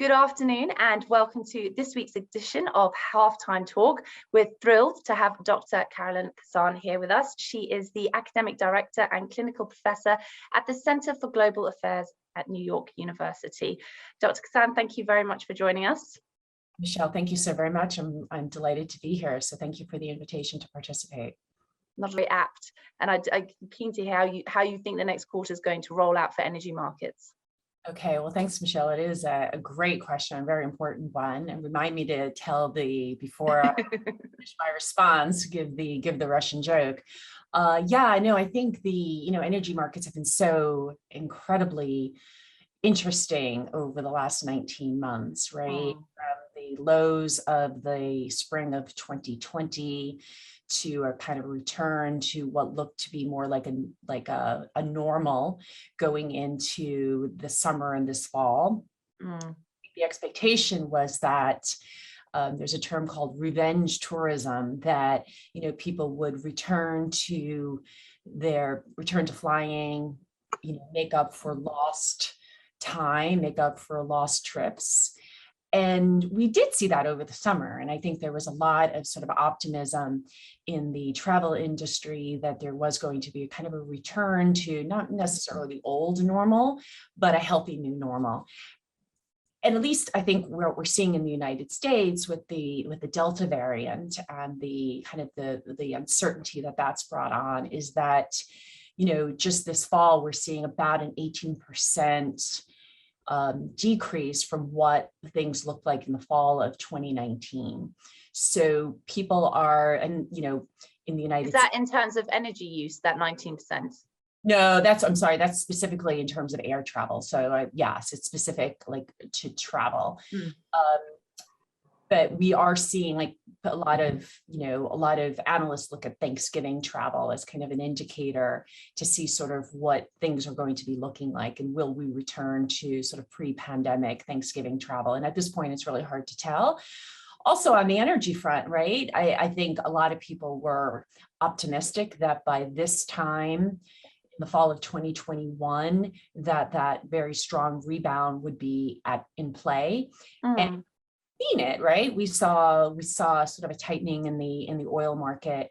Good afternoon and welcome to this week's edition of Halftime Talk. We're thrilled to have Dr. Carolyn Kissane here with us. She is the Academic Director and Clinical Professor at the Center for Global Affairs at New York University. Dr. Kissane, thank you very much for joining us. Michelle, thank you so very much. I'm delighted to be here. So thank you for the invitation to participate. Not very apt. And I'm keen to hear how you think the next quarter is going to roll out for energy markets. Okay, well, thanks, Michelle. It is a great question, a very important one. And remind me to tell before I finish my response, give the Russian joke. Yeah, I know. I think the energy markets have been so incredibly interesting over the last 19 months, right? From the lows of the spring of 2020 to a kind of return to what looked to be more like a normal going into the summer and this fall. The expectation was that there's a term called revenge tourism, that people would return to flying, make up for lost time, make up for lost trips. And we did see that over the summer. And I think there was a lot of sort of optimism in the travel industry that there was going to be a kind of a return to not necessarily the old normal, but a healthy new normal. And at least I think what we're seeing in the United States with the Delta variant and the kind of the uncertainty that that's brought on is that, just this fall, we're seeing about an 18% decrease from what things looked like in the fall of 2019. So people are, and in the United States. Is that in terms of energy use, that 19%? No, I'm sorry, that's specifically in terms of air travel. So yes, it's specific to travel. But we are seeing a lot of analysts look at Thanksgiving travel as kind of an indicator to see sort of what things are going to be looking like, and will we return to sort of pre-pandemic Thanksgiving travel? And at this point, it's really hard to tell. Also on the energy front, right? I think a lot of people were optimistic that by this time in the fall of 2021, that very strong rebound would be in play. And seen it, right? We saw sort of a tightening in the oil market,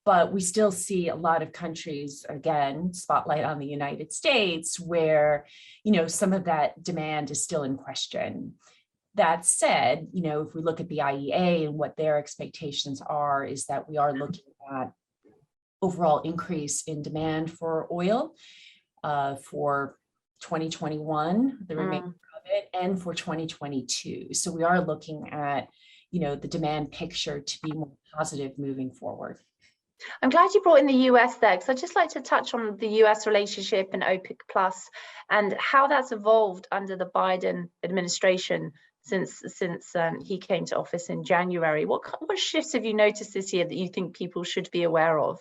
but we still see a lot of countries, again, spotlight on the United States, where some of that demand is still in question. That said, if we look at the IEA and what their expectations are, is that we are looking at overall increase in demand for oil for 2021, the remainder of it, and for 2022. So we are looking at, the demand picture to be more positive moving forward. I'm glad you brought in the US there, because I'd just like to touch on the US relationship and OPEC Plus and how that's evolved under the Biden administration since he came to office in January. What shifts have you noticed this year that you think people should be aware of?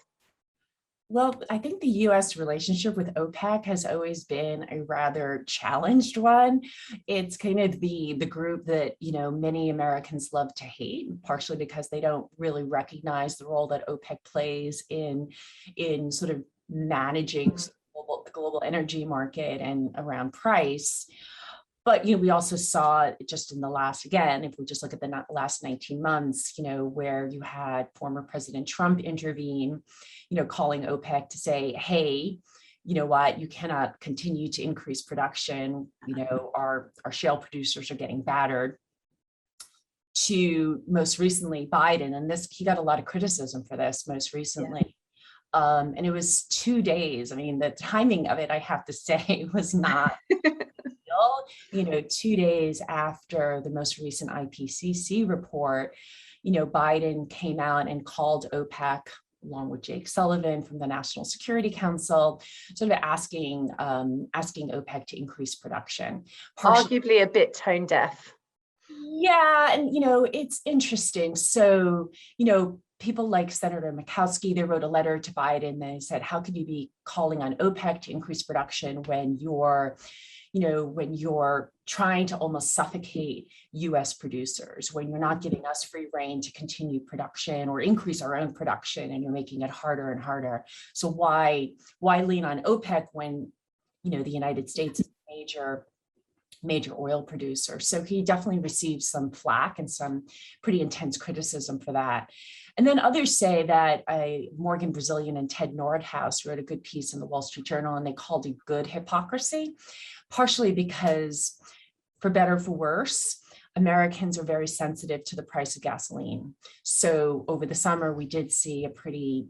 Well, I think the U.S. relationship with OPEC has always been a rather challenged one. It's kind of the group that, many Americans love to hate, partially because they don't really recognize the role that OPEC plays in sort of managing the global energy market and around price. But, we also saw just in the last, again, if we just look at the last 19 months, where you had former President Trump intervene, calling OPEC to say, hey, you know what, you cannot continue to increase production. Our shale producers are getting battered. To most recently Biden, and he got a lot of criticism for this most recently. Yeah. And it was 2 days. I mean, the timing of it, I have to say, was not 2 days after the most recent IPCC report, Biden came out and called OPEC, along with Jake Sullivan from the National Security Council, sort of asking OPEC to increase production. Arguably a bit tone deaf. Yeah, and it's interesting. So, people like Senator Murkowski, they wrote a letter to Biden. They said, how could you be calling on OPEC to increase production when you're trying to almost suffocate US producers, when you're not giving us free rein to continue production or increase our own production, and you're making it harder and harder. So why lean on OPEC when, the United States is a major major oil producer. So he definitely received some flack and some pretty intense criticism for that. And then others say that Morgan Brazilian and Ted Nordhaus wrote a good piece in the Wall Street Journal, and they called it good hypocrisy, partially because, for better or for worse, Americans are very sensitive to the price of gasoline. So over the summer, we did see a pretty,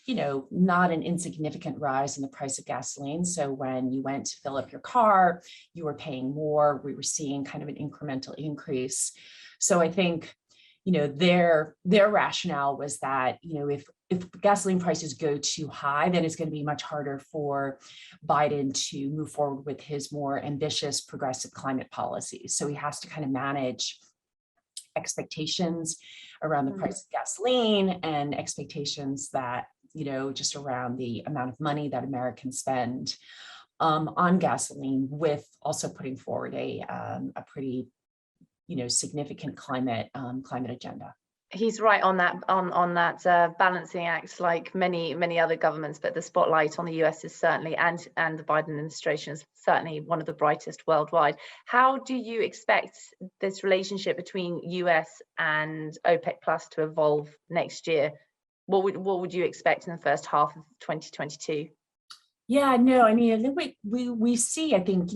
not an insignificant rise in the price of gasoline. So when you went to fill up your car, you were paying more. We were seeing kind of an incremental increase. So I think, their rationale was that, if gasoline prices go too high, then it's going to be much harder for Biden to move forward with his more ambitious progressive climate policies. So he has to kind of manage expectations around the price of gasoline and expectations that, just around the amount of money that Americans spend on gasoline, with also putting forward a pretty, significant climate agenda. He's right on that balancing act, like many other governments, but the spotlight on the US is certainly, and the Biden administration is certainly one of the brightest worldwide. How do you expect this relationship between US and OPEC Plus to evolve next year? What would you expect in the first half of 2022? Yeah, no, I mean, I think we see, I think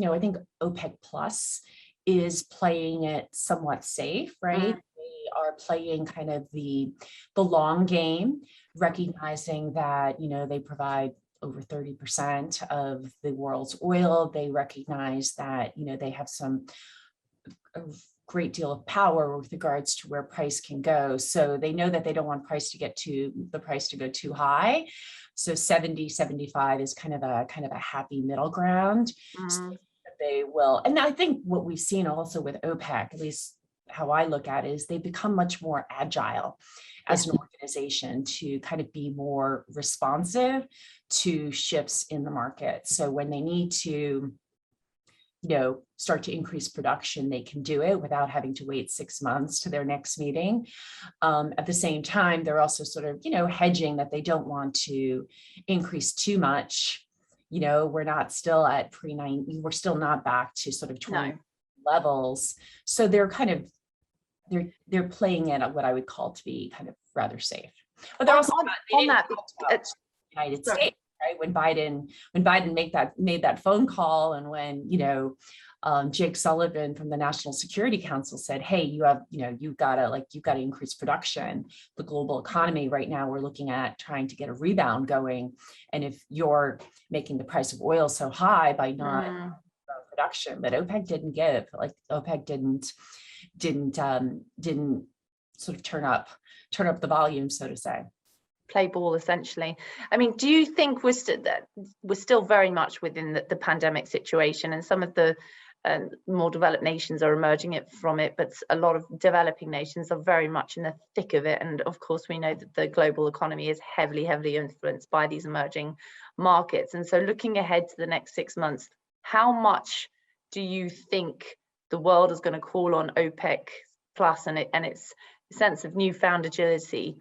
OPEC Plus is playing it somewhat safe, right? They are playing kind of the long game, recognizing that, they provide over 30% of the world's oil. They recognize that, they have a great deal of power with regards to where price can go. So they know that they don't want the price to go too high. So 70, 75 is kind of a happy middle ground. So they will. And I think what we've seen also with OPEC, at least how I look at it, is they've become much more agile as an organization to kind of be more responsive to shifts in the market. So when they need to, start to increase production, they can do it without having to wait 6 months to their next meeting. At the same time, they're also sort of, hedging that they don't want to increase too much. We're not still at we're still not back to sort of 20 levels. So they're kind of, they're playing it at what I would call to be kind of rather safe. But they're also on that United States, right? When Biden made that phone call, and when, Jake Sullivan from the National Security Council said, hey, you've got to increase production. The global economy right now, we're looking at trying to get a rebound going. And if you're making the price of oil so high by not production, but OPEC didn't give, OPEC didn't sort of turn up the volume, so to say. Play ball, essentially. I mean, do you think we're still very much within the pandemic situation, and some of the more developed nations are emerging from it, but a lot of developing nations are very much in the thick of it? And of course, we know that the global economy is heavily influenced by these emerging markets. And so looking ahead to the next 6 months, how much do you think the world is going to call on OPEC Plus and its sense of newfound agility?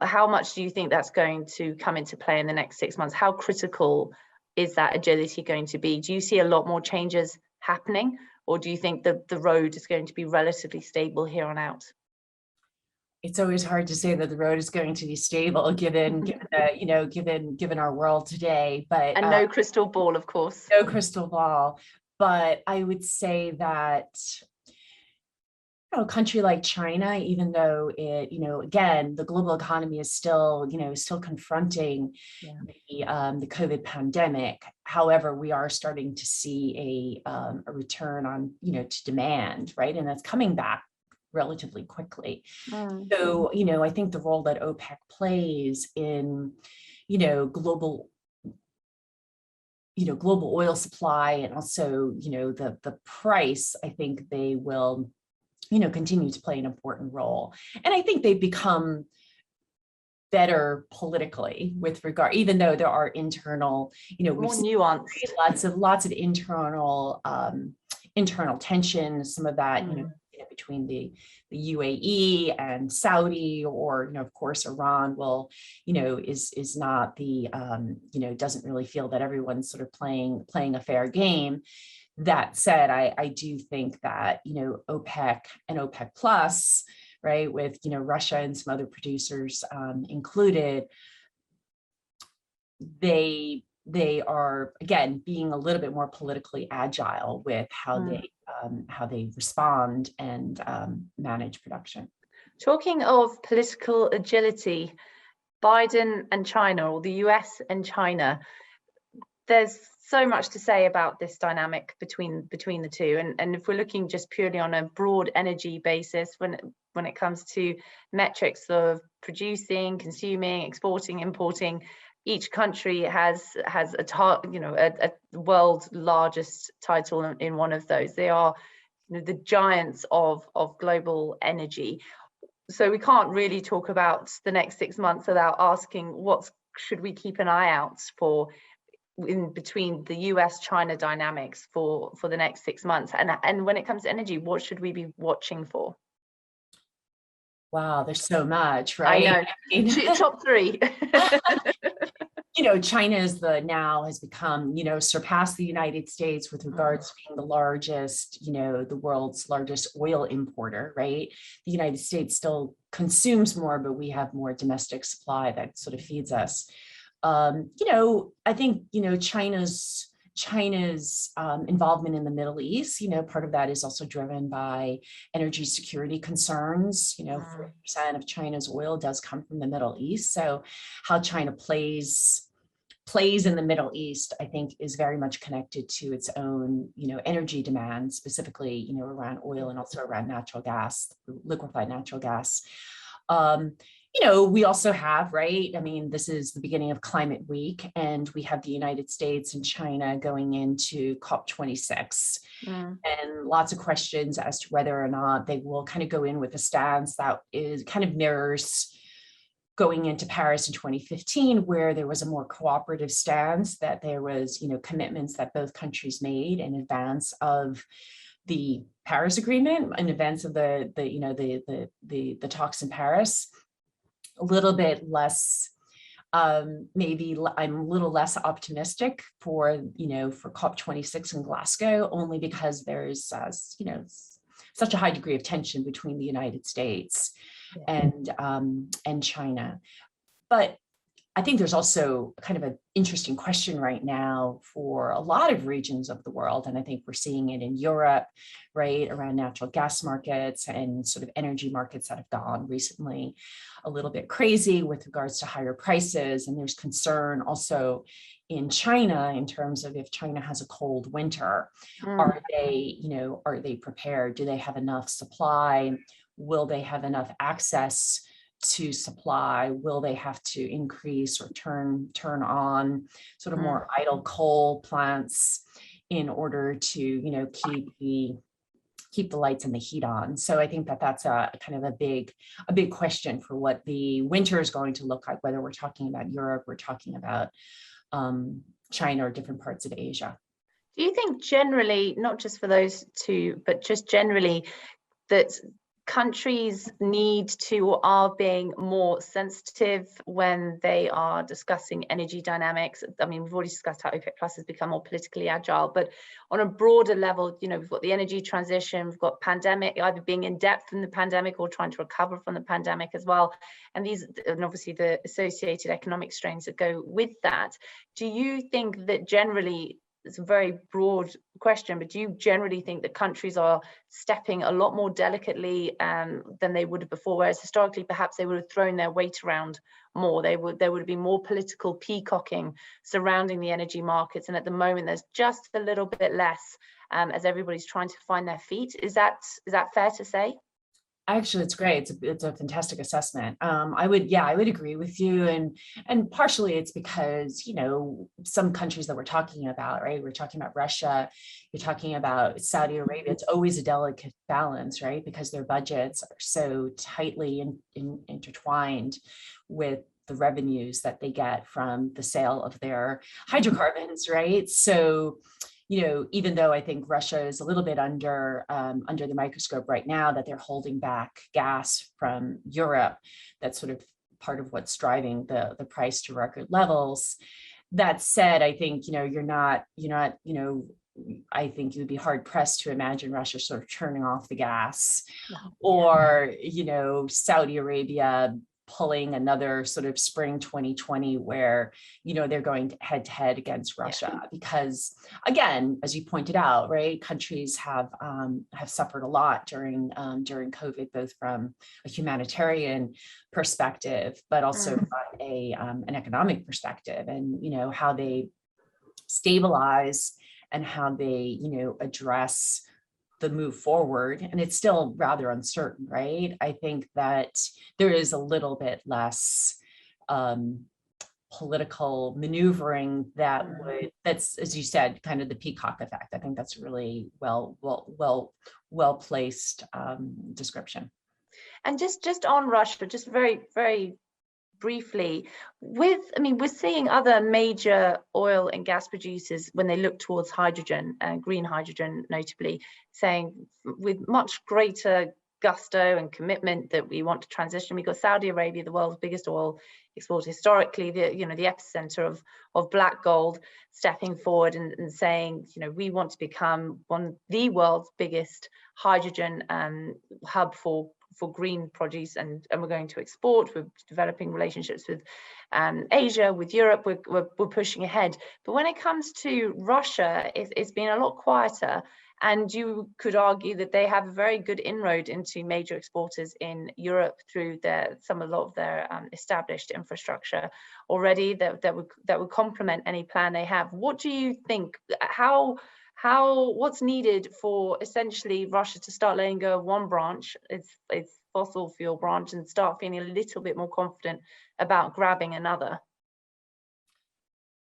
How much do you think that's going to come into play in the next 6 months? How critical is that agility going to be? Do you see a lot more changes happening, or do you think that the road is going to be relatively stable here on out? It's always hard to say that the road is going to be stable given our world today, but no crystal ball, of course. No crystal ball. But I would say that a country like China, even though it, again, the global economy is still confronting the COVID pandemic. However, we are starting to see a return on, to demand, right? And that's coming back relatively quickly. So, I think the role that OPEC plays in, global oil supply, and also, the price, I think they will continue to play an important role. And I think they've become better politically with regard, even though there are internal, more nuanced, lots of internal tension. Some of that, between the UAE and Saudi, or, of course, Iran will, is not the, doesn't really feel that everyone's sort of playing a fair game. That said, I do think that, OPEC and OPEC plus, right, with, Russia and some other producers included, they are, again, being a little bit more politically agile with how they respond and manage production. Talking of political agility, Biden and China, or the US and China, there's so much to say about this dynamic between the two. And if we're looking just purely on a broad energy basis, when it comes to metrics of producing, consuming, exporting, importing, each country has a world's largest title in one of those. They are the giants of global energy. So we can't really talk about the next 6 months without asking, what should we keep an eye out for in between the US-China dynamics for the next 6 months? And when it comes to energy, what should we be watching for? Wow, there's so much, right? I know. Top three. China has become, surpassed the United States with regards to being the largest, the world's largest oil importer, right? The United States still consumes more, but we have more domestic supply that sort of feeds us. I think, China's involvement in the Middle East, part of that is also driven by energy security concerns. 40% of China's oil does come from the Middle East. So how China plays in the Middle East, I think, is very much connected to its own, energy demand, specifically, around oil and also around natural gas, liquefied natural gas. We also have, right? I mean, this is the beginning of Climate Week, and we have the United States and China going into COP26, and lots of questions as to whether or not they will kind of go in with a stance that is kind of mirrors going into Paris in 2015, where there was a more cooperative stance, that there was, commitments that both countries made in advance of the Paris Agreement, in advance of the talks in Paris. A little bit less, maybe I'm a little less optimistic for COP26 in Glasgow, only because there's, such a high degree of tension between the United States and China. But I think there's also kind of an interesting question right now for a lot of regions of the world. And I think we're seeing it in Europe, right, around natural gas markets and sort of energy markets that have gone recently a little bit crazy with regards to higher prices. And there's concern also in China in terms of, if China has a cold winter, are they prepared? Do they have enough supply? Will they have enough access to supply? Will they have to increase or turn on sort of more idle coal plants in order to, keep the lights and the heat on? So I think that that's a kind of a big question for what the winter is going to look like, whether we're talking about Europe, we're talking about China or different parts of Asia. Do you think generally, not just for those two, but just generally, that countries need to or are being more sensitive when they are discussing energy dynamics? I mean, we've already discussed how OPEC Plus has become more politically agile, but on a broader level, we've got the energy transition, we've got pandemic, either being in depth in the pandemic or trying to recover from the pandemic as well. And obviously the associated economic strains that go with that. Do you think that generally, it's a very broad question, but do you generally think that countries are stepping a lot more delicately than they would have before, whereas historically perhaps they would have thrown their weight around more? There would have been more political peacocking surrounding the energy markets, and at the moment there's just a little bit less as everybody's trying to find their feet. Is that fair to say? Actually, it's great. It's a fantastic assessment. I would agree with you, and partially it's because some countries that we're talking about, right? We're talking about Russia, you're talking about Saudi Arabia. It's always a delicate balance, right? Because their budgets are so tightly intertwined with the revenues that they get from the sale of their hydrocarbons, right? So even though I think Russia is a little bit under the microscope right now, that they're holding back gas from Europe, that's sort of part of what's driving the price to record levels. That said, I think, you're not, I think you would be hard pressed to imagine Russia sort of turning off the gas, or, Saudi Arabia pulling another sort of spring 2020 where, they're going head to head against Russia, because again, as you pointed out, right, countries have suffered a lot during COVID, both from a humanitarian perspective, but also from an economic perspective, and, how they stabilize and how they, address the move forward. And it's still rather uncertain, right? I think that there is a little bit less political maneuvering that's, as you said, kind of the peacock effect. I think that's a really well placed description. And just on Russia, just very, very briefly, we're seeing other major oil and gas producers, when they look towards hydrogen, green hydrogen notably, saying with much greater gusto and commitment that we want to transition. We've got Saudi Arabia, the world's biggest oil exporter, historically the epicenter of black gold, stepping forward and saying, we want to become the world's biggest hydrogen hub for green produce, and we're going to export. We're developing relationships with Asia, with Europe. We're pushing ahead. But when it comes to Russia, it's been a lot quieter, and you could argue that they have a very good inroad into major exporters in Europe through a lot of their established infrastructure already that would complement any plan they have. What do you think? What's needed for essentially Russia to start letting go of one branch, its fossil fuel branch, and start feeling a little bit more confident about grabbing another?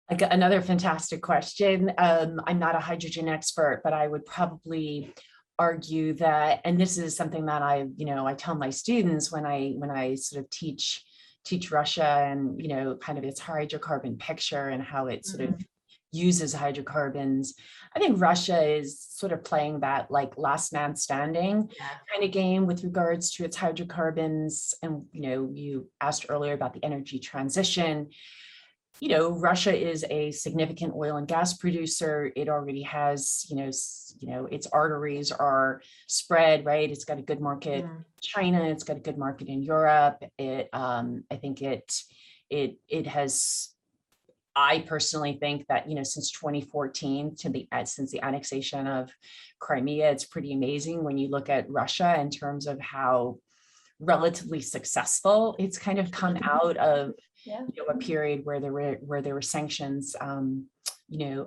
Another fantastic question. I'm not a hydrogen expert, but I would probably argue that, and this is something that I tell my students when I sort of teach Russia and, kind of its hydrocarbon picture and how it sort of uses hydrocarbons. I think Russia is sort of playing that like last man standing kind of game with regards to its hydrocarbons. And, you asked earlier about the energy transition. Russia is a significant oil and gas producer. It already has, its arteries are spread, right? It's got a good market in China. It's got a good market in Europe. I think it has. I personally think that, since 2014 since the annexation of Crimea, it's pretty amazing when you look at Russia in terms of how relatively successful it's kind of come out of a period where there were sanctions,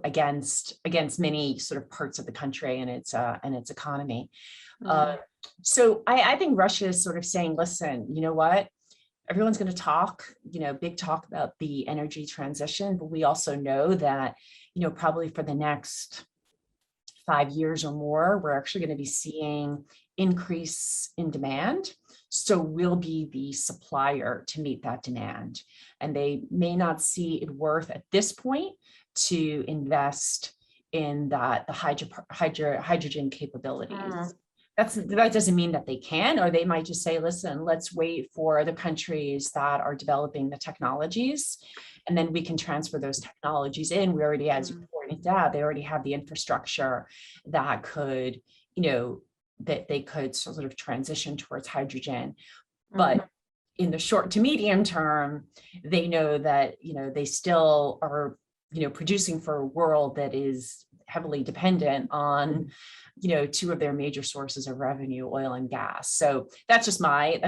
against many sort of parts of the country and its economy. So I think Russia is sort of saying, listen, you know what? Everyone's going to talk, big talk about the energy transition, but we also know that, probably for the next 5 years or more, we're actually going to be seeing increase in demand. So we'll be the supplier to meet that demand. And they may not see it worth at this point to invest in the hydrogen capabilities. That doesn't mean that they can, or they might just say, listen, let's wait for the countries that are developing the technologies, and then we can transfer those technologies in. We already, as you pointed out, they already have the infrastructure that could, that they could sort of transition towards hydrogen. But in the short to medium term, they know that, they still are, producing for a world that is heavily dependent on, two of their major sources of revenue, oil and gas. So that's just my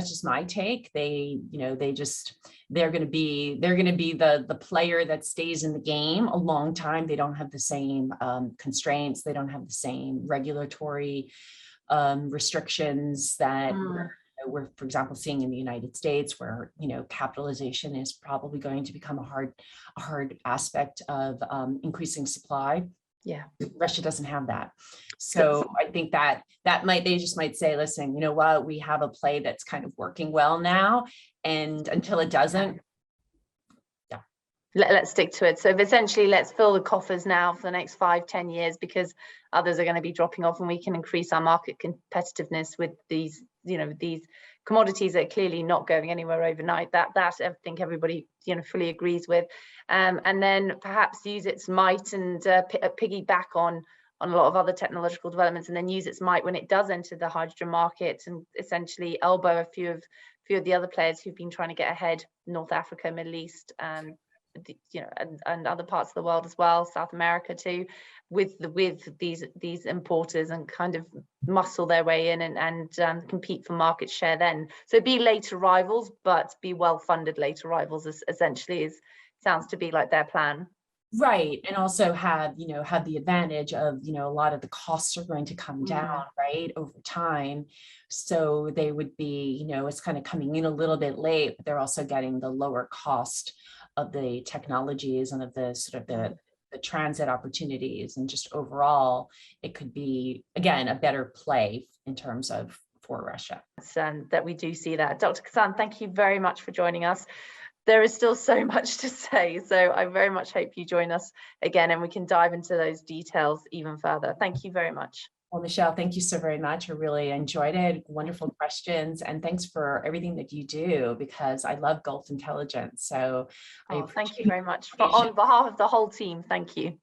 take. They're going to be the player that stays in the game a long time. They don't have the same constraints. They don't have the same regulatory restrictions that we're, for example, seeing in the United States, where, capitalization is probably going to become a hard aspect of increasing supply. Russia doesn't have that. So I think that they just might say, listen, you know what, we have a play that's kind of working well now, and until it doesn't. Let's stick to it. So essentially, let's fill the coffers now for the next 5-10 years, because others are going to be dropping off, and we can increase our market competitiveness with these, these commodities that are clearly not going anywhere overnight. That I think everybody, fully agrees with. And then perhaps use its might and piggyback on a lot of other technological developments, and then use its might when it does enter the hydrogen market, and essentially elbow a few of the other players who've been trying to get ahead, North Africa, Middle East, and other parts of the world as well, South America too, with these importers, and kind of muscle their way in and compete for market share then. So be late arrivals, but be well-funded late arrivals, essentially sounds to be like their plan. Right. And also have the advantage of, a lot of the costs are going to come down, right, over time. So they would be, it's kind of coming in a little bit late, but they're also getting the lower cost of the technologies and of the sort of the transit opportunities. And just overall, it could be, again, a better play in terms of for Russia. And that we do see that. Dr. Kissane, thank you very much for joining us. There is still so much to say, so I very much hope you join us again and we can dive into those details even further. Thank you very much. Well, Michelle, thank you so very much. I really enjoyed it. Wonderful questions. And thanks for everything that you do, because I love Gulf intelligence. So thank you very much. On behalf of the whole team, thank you.